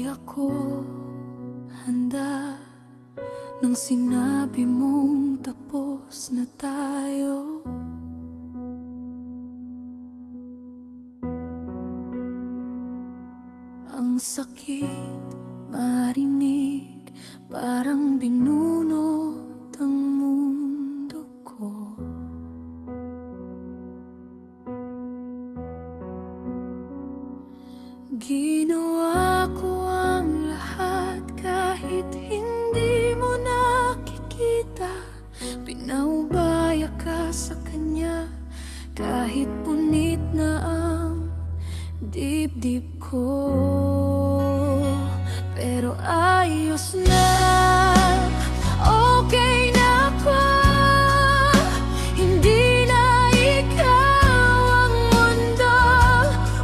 ako handa nang sinabi mong tapos na tayo. Ang sakit marinig, parang binunot ang mundo ko. Ginawa ko ang lahat kahit hindi mo nakikita. Pinaubaya ka sa kanya kahit punit na ang dibdib ko. Pero ayos na, okay na ako. Hindi na ikaw ang mundo.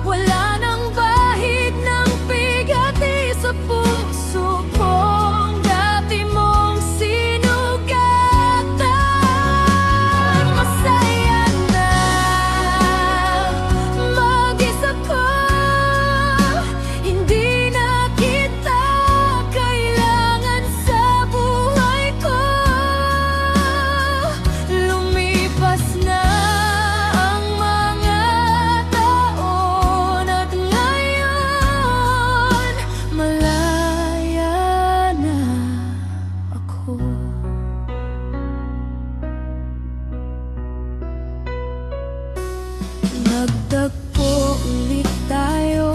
Wala nang bahid ng bigati sa puso kong dati mong sinugatan. Masaya na mag-isa ko. Hindi na kita kailangan sa buhay ko. Lumipas na ang mga taon at ngayon malaya na ako. Nagtagpo ulit tayo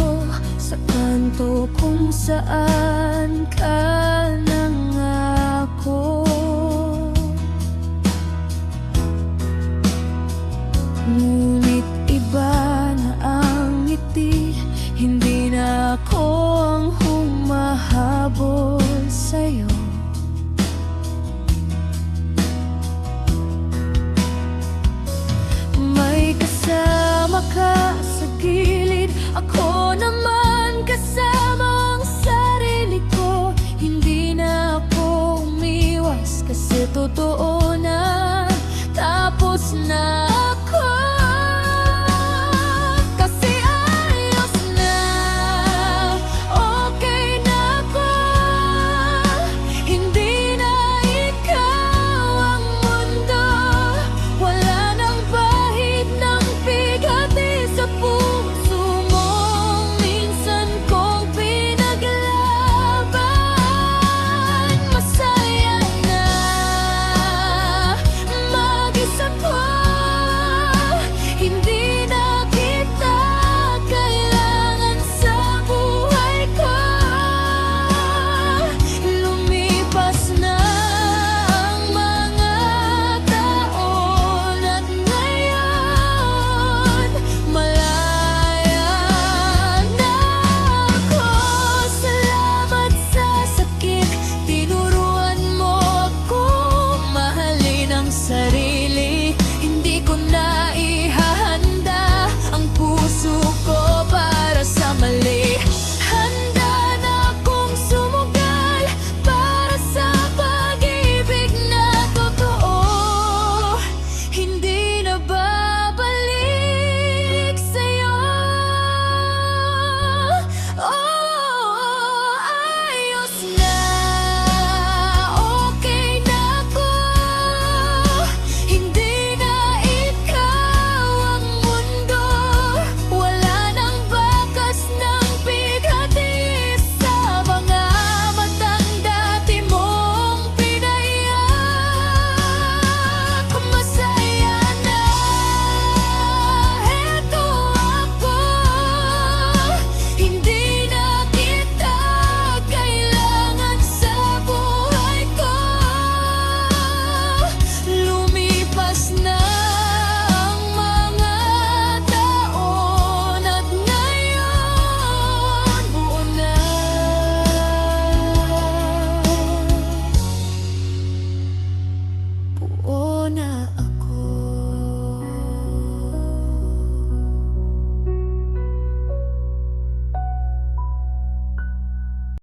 sa kanto kung saan ka